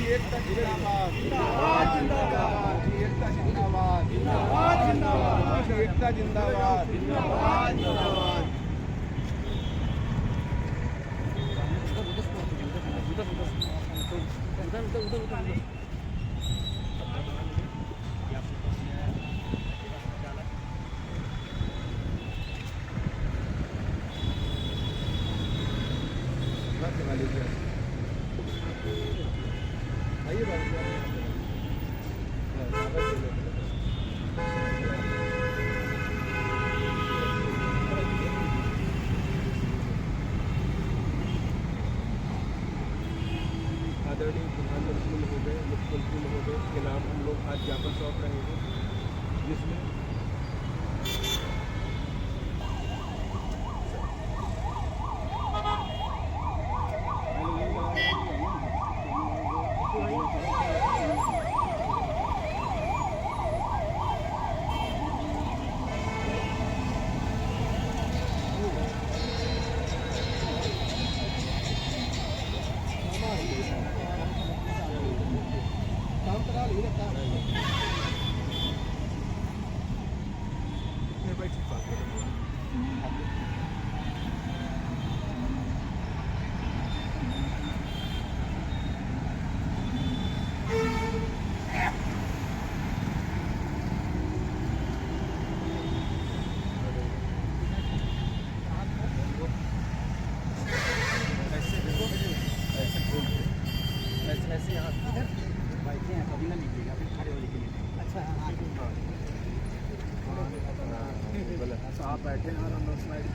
एकता जिंदाबाद जिंदाबाद जिंदाबाद एकता जिंदाबाद जिंदाबाद जिंदाबाद एकता जिंदाबाद जिंदाबाद जिंदाबाद आदरणीय प्रधानमंत्री महोदय, मुख्यमंत्री महोदय के नाम हम लोग आज ज्ञापन सौंप रहे हैं, जिसमें ऐसे यहाँ इधर बैठे हैं, कभी ना लिखिएगा, फिर खड़े हो लिखेंगे। अच्छा अच्छा आप बैठे हैं और हम लोग स्लाइड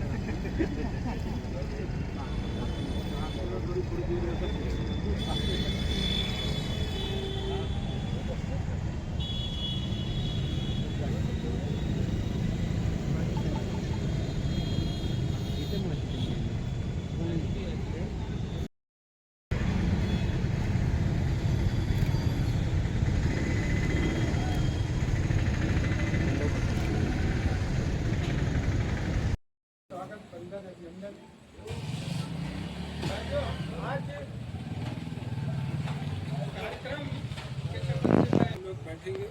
बैठेंगे,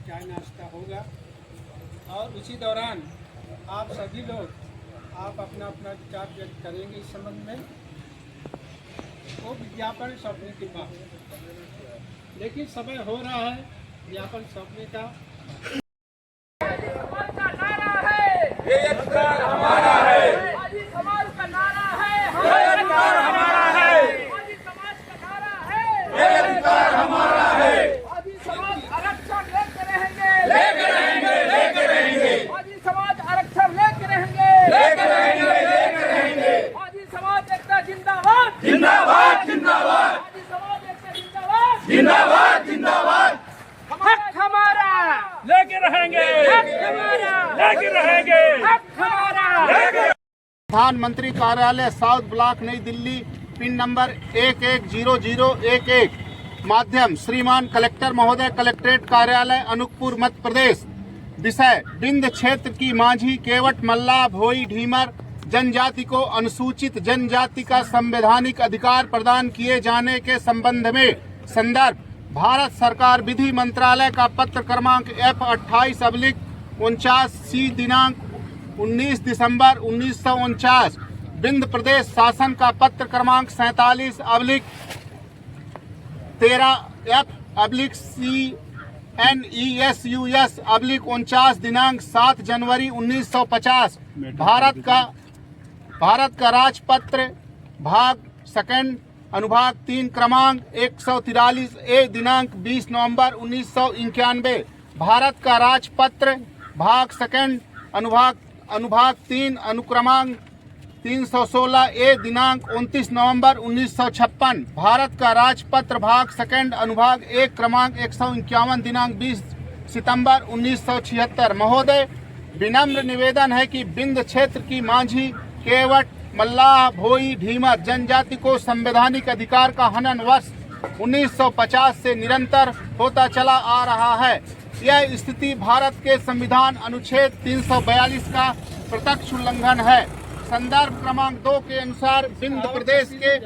चाय नाश्ता होगा और उसी दौरान आप सभी लोग आप अपना अपना विचार व्यक्त करेंगे इस संबंध में। वो विज्ञापन सौंपने के बाद, लेकिन समय हो रहा है विज्ञापन सौंपने का। ये अधिकार हमारा है, आदि समाज का नारा है, ये अधिकार हमारा है, आदि समाज का नारा है, ये अधिकार हमारा है। आदि समाज आरक्षण लेके रहेंगे, लेके रहेंगे, लेके रहेंगे, आदि समाज आरक्षण लेके रहेंगे, लेके रहेंगे, लेके रहेंगे। आदि समाज एकता जिंदाबाद, जिंदाबाद जिंदाबाद आदि समाज एकता जिंदाबाद, जिंदाबाद जिंदाबाद। हक हमारा, लेके रहेंगे, हक हमारा, लेके रहेंगे, हक हमारा। लेके प्रधानमंत्री कार्यालय साउथ ब्लॉक नई दिल्ली पिन नंबर 110011 माध्यम श्रीमान कलेक्टर महोदय कलेक्ट्रेट कार्यालय अनूपपुर मध्य प्रदेश। विषय बिंद क्षेत्र की मांझी केवट मल्ला भोई ढीमर जनजाति को अनुसूचित जनजाति का संवैधानिक अधिकार प्रदान किए जाने के संबंध में संदर्भ भारत सरकार विधि मंत्रालय का पत्र क्रमांक F28/49 दिनांक 19 दिसंबर 1949, बिंद प्रदेश शासन का पत्र क्रमांक 47/13 F/CNESUS/49 दिनांक 7 जनवरी 1950, भारत का राजपत्र भाग सेकंड अनुभाग 3 क्रमांक 143 ए दिनांक 20 नवंबर 1991, भारत का राजपत्र भाग सेकंड अनुभाग 3 अनुक्रमांक 316 ए दिनांक 29 नवंबर 1956, भारत का राजपत्र भाग सेकंड अनुभाग 1 क्रमांक 151 दिनांक 20 सितंबर 1976। महोदय, विनम्र निवेदन है कि बिंद क्षेत्र की मांझी केवट मल्लाह भोई ढीमर जनजाति को संवैधानिक अधिकार का हनन वर्ष 1950 से निरंतर होता चला आ रहा है। यह स्थिति भारत के संविधान अनुच्छेद 342 का प्रत्यक्ष उल्लंघन है। संदर्भ क्रमांक 2 के अनुसार बिंद प्रदेश के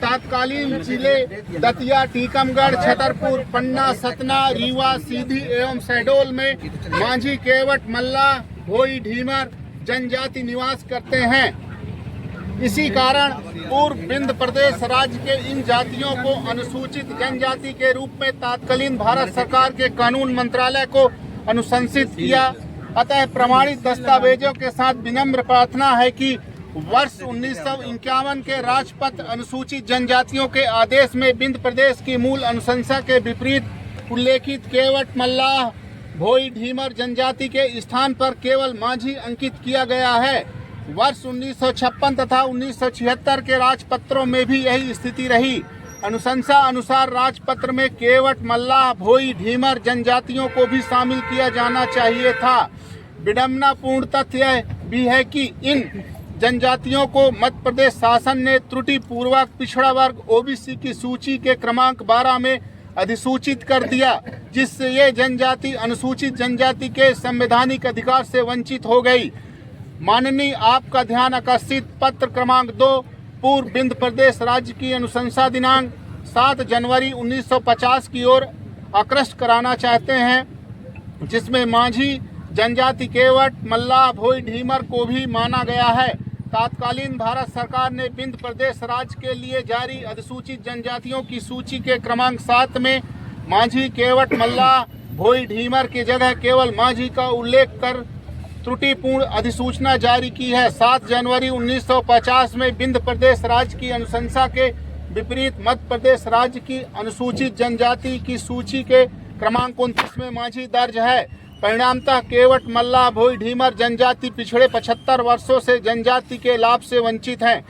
तत्कालीन जिले दतिया, टीकमगढ़, छतरपुर, पन्ना, सतना, रीवा, सीधी एवं शहडोल में मांझी, केवट, मल्लाह, भोई, ढीमर जनजाति निवास करते हैं। इसी कारण पूर्व विंध्य प्रदेश राज्य के इन जातियों को अनुसूचित जनजाति के रूप में तत्कालीन भारत सरकार के कानून मंत्रालय को अनुशंसित किया। अतः प्रमाणित दस्तावेजों के साथ विनम्र प्रार्थना है कि वर्ष 1951 के राजपत्र अनुसूचित जनजातियों के आदेश में विंध्य प्रदेश की मूल अनुशंसा के विपरीत उल्लेखित केवट, मल्लाह, भोई, ढीमर जनजाति के स्थान पर केवल मांझी अंकित किया गया है। वर्ष 1956 तथा 1976 के राजपत्रों में भी यही स्थिति रही। अनुशंसा अनुसार राजपत्र में केवट, मल्लाह, भोई, ढीमर जनजातियों को भी शामिल किया जाना चाहिए था। विडम्बनापूर्ण तथ्य यह भी है कि इन जनजातियों को मध्य प्रदेश शासन ने त्रुटिपूर्वक पिछड़ा वर्ग ओबीसी की सूची के क्रमांक 12 में अधिसूचित कर दिया, जिससे ये जनजाति अनुसूचित जनजाति के संवैधानिक अधिकार से वंचित हो गई। माननीय, आपका ध्यान आकर्षित पत्र क्रमांक 2 पूर्व विंध्य प्रदेश राज्य की अनुशंसा दिनांक 7 जनवरी 1950 की ओर आकृष्ट कराना चाहते हैं, जिसमें मांझी जनजाति, केवट, मल्लाह, भोई, ढीमर को भी माना गया है। तत्कालीन भारत सरकार ने विंध्य प्रदेश राज्य के लिए जारी अधिसूचित जनजातियों की सूची के क्रमांक 7 में मांझी, केवट, मल्लाह, भोई, ढीमर की जगह केवल मांझी का उल्लेख कर त्रुटिपूर्ण अधिसूचना जारी की है। 7 जनवरी 1950 में विंध्य प्रदेश राज्य की अनुशंसा के विपरीत मध्य प्रदेश राज्य की अनुसूचित जनजाति की सूची के क्रमांक 29 में मांझी दर्ज है। परिणामतः केवट, मल्लाह, भोई, ढीमर जनजाति पिछड़े 75 वर्षों से जनजाति के लाभ से वंचित हैं।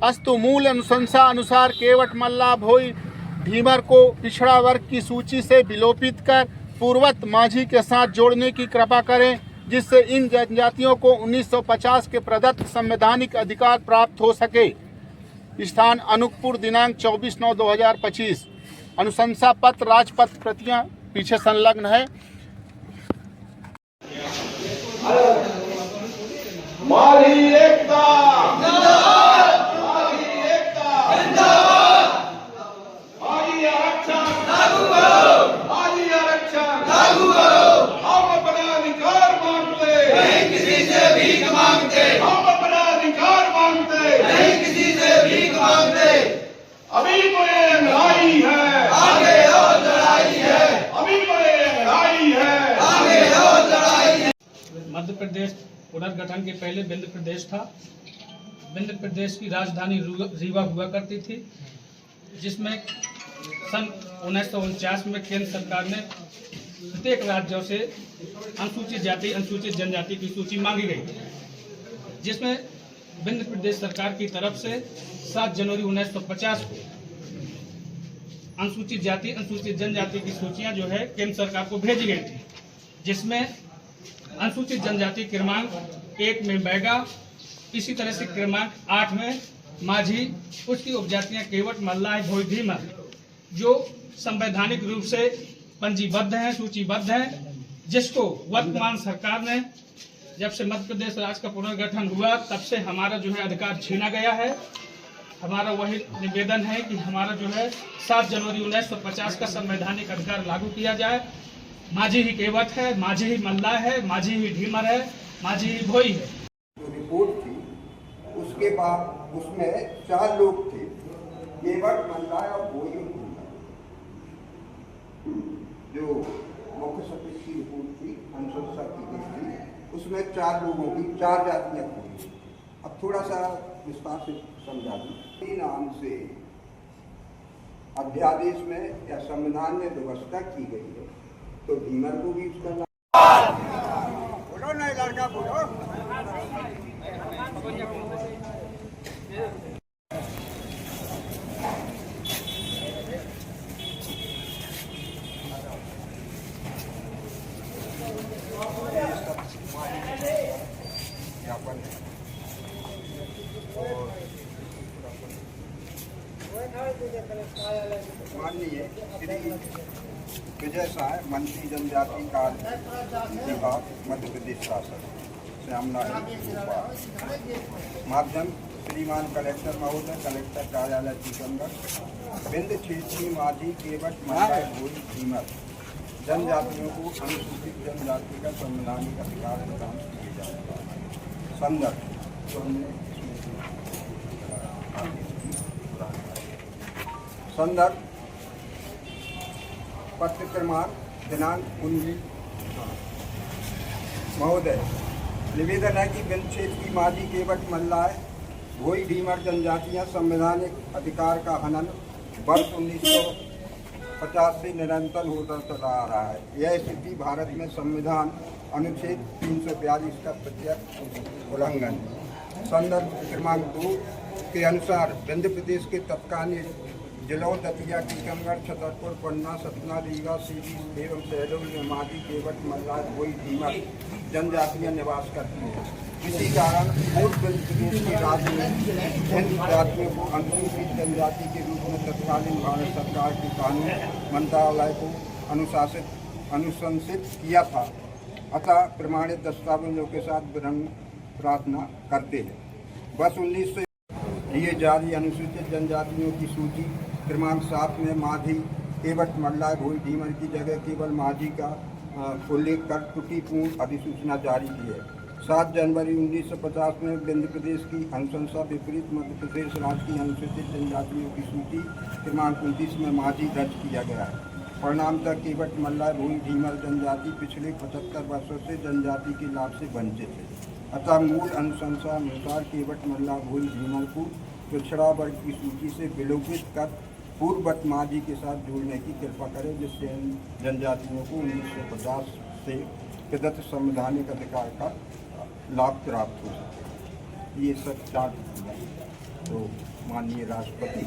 अस्तु मूल अनुशंसा अनुसार केवट, मल्लाह, भोई, ढीमर को पिछड़ा वर्ग की सूची से विलोपित कर पूर्ववत मांझी के साथ जोड़ने की कृपा करें, जिससे इन जनजातियों को 1950 के प्रदत्त संवैधानिक अधिकार प्राप्त हो सके। स्थान अनूपपुर, दिनांक 24/9/2025। अनुशंसा पत्र राजपत्र प्रतियां पीछे संलग्न है। माली एकता जिंदाबाद, माली एकता जिंदाबाद, माली आरक्षण लागू करो, माली आरक्षण लागू करो। हम अपना अधिकार मांगते नहीं किसी से भीख मांगते, हम अपना अधिकार मांगते नहीं किसी से भीख मांगते। अभी तो ये लड़ाई है, आगे और लड़ाई है, अभी तो ये लड़ाई है, आगे और लड़ाई है। मध्य प्रदेश पुनर्गठन के पहले विंध्य प्रदेश था। विंध्य प्रदेश की राजधानी रीवा हुआ करती थी, जिसमें सन 1949 में केंद्र सरकार ने प्रत्येक राज्यों से अनुसूचित जाति, अनुसूचित जनजाति की सूची मांगी गई, जिसमें विंध्य प्रदेश सरकार की तरफ से 7 जनवरी 1950 को अनुसूचित जाति, अनुसूचित जनजाति की सूचियां जो है केंद्र सरकार को भेजी गई थी, जिसमें अनुसूचित जनजाति क्रमांक 1 में बैगा, इसी तरह से क्रमांक 8 में माझी, उसकी उपजातियां केवट, मल्लाह, भोई, ढीमर, जो संवैधानिक रूप से पंजीबद्ध हैं, सूचीबद्ध हैं, जिसको वर्तमान सरकार ने जब से मध्य प्रदेश राज्य का पुनर्गठन हुआ तब से हमारा जो है अधिकार छीना गया है। हमारा वही निवेदन है कि हमारा जो है 7 जनवरी 1950 का संवैधानिक अधिकार लागू किया जाए। माझी ही केवट है, माझी ही मल्लाह है, माझी ही ढीमर है, माझी ही भोई है। जो रिपोर्ट थी उसके बाद उसमें 4 लोग थे, केवट, मल्लाह और भोई और ढीमर। जो मुख्य सचिव की रिपोर्ट थी, अनुशंसा की गई थी, उसमें 4 लोगों की 4 जातियां थी। अब थोड़ा सा विस्तार से समझा दूं। नाम से अध्यादेश में या संविधान में व्यवस्था की गई है, तो ढीमर को भी उसका बोलो नहीं, लड़का बोलो। माननीय श्री विजय साय, मंत्री जनजाति कार्य विभाग, मध्य प्रदेश शासन, श्यामला माध्यम श्रीमान कलेक्टर महोदय, कलेक्टर कार्यालय टीकमगढ़, बिंद क्षेत्रीय माझी केवट मंडल भोई धीमर जनजातियों को अनुसूचित जनजाति का संवैधानिक अधिकार प्रदान किए जाते हैं। संदर्भ संदर्भ पत्र क्रमांक दिनांक 19 महोदय, निवेदन है कि बिंद क्षेत्र की माझी केवट मल्लाय भोई धीमर जनजातियां संवैधानिक अधिकार का हनन वर्ष 1950 से निरंतर होता चला आ रहा है। यह स्थिति भारत में संविधान अनुच्छेद 342 का प्रत्यक्ष उल्लंघन है। संदर्भ क्रमांक 2 के अनुसार विंध्य प्रदेश के तत्कालीन जिलों दतिया, टीकमगढ़, छतरपुर, पन्ना, सतना, रीवा, सीधी एवं शहडोल में माझी केवट मल्लाय भोई धीमर जनजातियां निवास करती हैं। इसी कारण पूर्व विंध्य प्रदेश के राज्य में इन जातियों को अनुसूचित जनजाति के रूप में तत्कालीन भारत सरकार के कानून मंत्रालय को अनुशंसित किया था। अतः प्रमाणित दस्तावेजों के साथ विवरण प्रार्थना करते हैं। वर्ष 19 से दिए जारी अनुसूचित जनजातियों की सूची क्रमांक 7 में माझी केवट मल्लाय भोई धीमर की जगह केवल माझी का उल्लेख कर त्रुटिपूर्ण अधिसूचना जारी की है। 7 जनवरी 1950 में विंध्य प्रदेश की अनुशंसा विपरीत मध्य प्रदेश राज्य की अनुसूचित जनजातियों की सूची क्रमांक 29 में माझी दर्ज किया गया है। परिणामतः केवट मल्लाय भोई धीमर जनजाति पिछले 75 वर्षों से जनजाति के लाभ से वंचित है। अतः मूल अनुशंसा अनुसार केवट मल्लाय भोई धीमर को पिछड़ा वर्ग की सूची से विलोपित कर पूर्ववत माझी के साथ जोड़ने की कृपा करें, जिससे इन जनजातियों को 1950 से प्रदत्त संवैधानिक अधिकार का लाभ प्राप्त हो सके। ये सब चार्ट तो माननीय राष्ट्रपति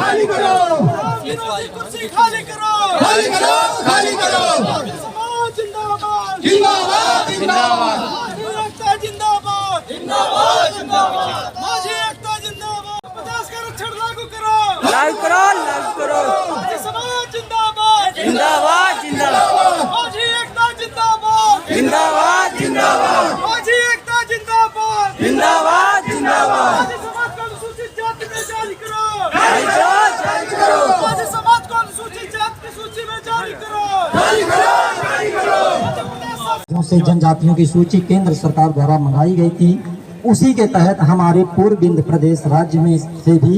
खाली करो, कुर्सी खाली करो, खाली करो, खाली करो। समाज जिंदाबाद, जिंदाबाद, जिंदाबाद। माझी एकता जिंदाबाद, जिंदाबाद, जिंदाबाद। माझी एकता जिंदाबाद। 50 का आरक्षण लागू करो, लागू करो, लागू करो। माझी समाज जिंदाबाद, जिंदाबाद, जिंदाबाद। माझी एकता जिंदाबाद, जिंदाबाद, जिंदाबाद। माझी एकता जिंदाबाद, जिंदाबाद, जिंदाबाद। माझी समाज को अनुसूचित जाति में जारी करो, जारी करो। माझी समाज को अनुसूचित जाति की सूची में जारी करो, जारी करो, जारी करो। से जनजातियों की सूची केंद्र सरकार द्वारा मंगाई गई थी, उसी के तहत हमारे पूर्व विंध्य प्रदेश राज्य में से भी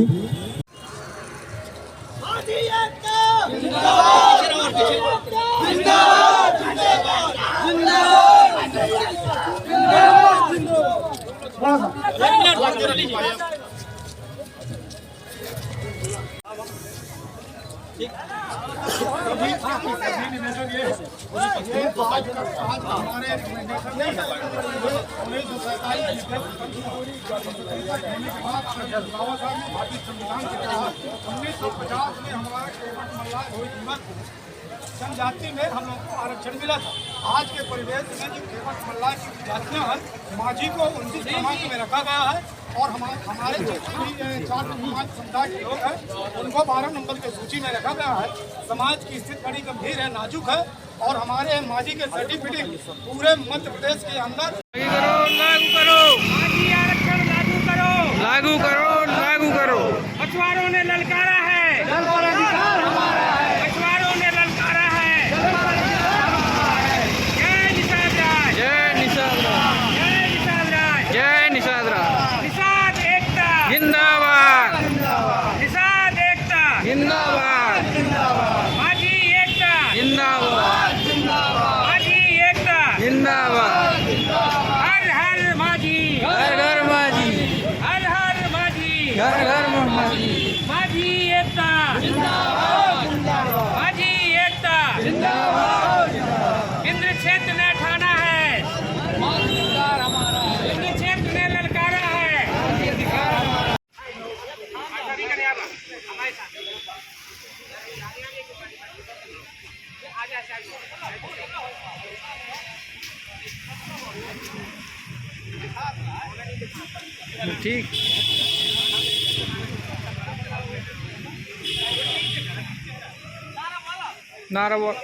जनजाति में हम लोग को आरक्षण मिला था। आज के परिवेश में जो केवट मल्लाय की जातियाँ हैं, माझी को 29 क्रमांक में रखा गया है और हमारे जितने भी 4 समुदाय के लोग हैं उनको 12 नंबर की सूची में रखा गया है। समाज की स्थिति बड़ी गंभीर है, नाजुक है और हमारे माझी के सर्टिफिकेट पूरे मध्य प्रदेश के अंदर लागू करो, माझी आरक्षण लागू करो। लागू करो। मछुआरों ने ललकारा है, मछुआरों ने ललकारा है। जय निषाद राज, जय निषाद राज। निषाद एकता जिंदाबाद, निषाद एकता जिंदाबाद, माझी एकता जिंदाबाद, माझी एकता जिंदाबाद। हर हर माझी, हर हर माझी, हर हर माझी, हर हर माझी। माझी एकता जिंदाबाद, माझी एकता जिंदाबाद। इंद्र क्षेत्र ने ठाना है, इंद्र क्षेत्र ने ललकारा है। ठीक नारा बोल।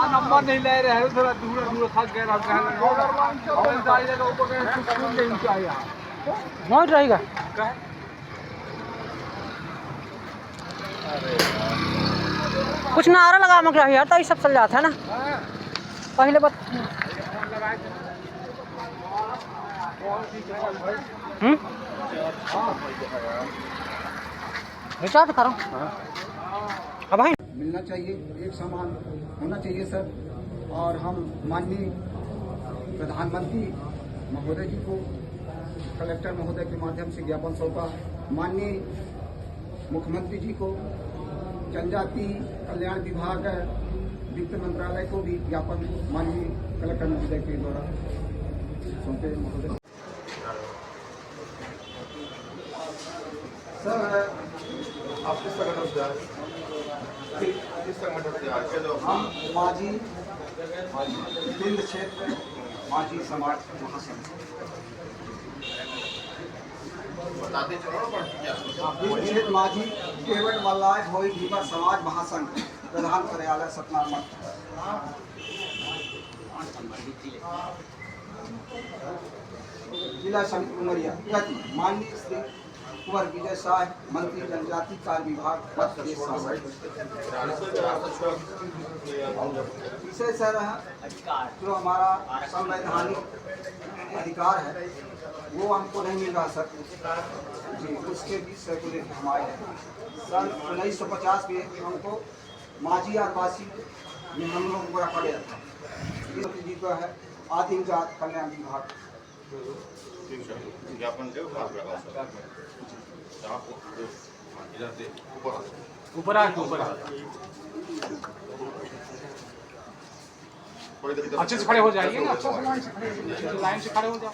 नंबर नहीं ले रहे हैं, थोड़ा दूर दूर थक गए। मौज रहेगा। कुछ नारा लगा मक रहा यार, तो ये सब चल जाता है ना। पहले बात रिचार्ज करो अब भाई। मिलना चाहिए, एक समान होना चाहिए सर। और हम माननीय प्रधानमंत्री महोदय जी को कलेक्टर महोदय के माध्यम से ज्ञापन सौंपा। माननीय मुख्यमंत्री जी को, जनजाति कल्याण विभाग वित्त मंत्रालय को भी ज्ञापन माननीय कलेक्टर महोदय के द्वारा सौंपे। महोदय सर, आप किस संगठन से आए? किस संगठन से आए? हम माझी विंध्य क्षेत्र माझी समाज महासंघ। बताते चलो ना, विंध्य क्षेत्र माझी केवट मल्लाय भोई धीवर समाज महासंघ, प्रधान कार्यालय सतना मठ। जिला समिति उमरिया। माननीय श्री कुंवर विजय शाह, मंत्री जनजाति कार्य विभाग, मध्य प्रदेश शासन। विषय सर जो हमारा संवैधानिक अधिकार है वो हमको नहीं मिल रहा सर जी, उसके बीच सर्कुलेट हम आए हैं। सन 1950 में हमको माझी आदिवासी में हम लोग को रखा गया था। जी का है आदिम जात कल्याण विभाग। ज्ञापन दे इधर से ऊपर अच्छे से खड़े हो जाइए ना, अच्छा से लाइन से खड़े हो जाओ।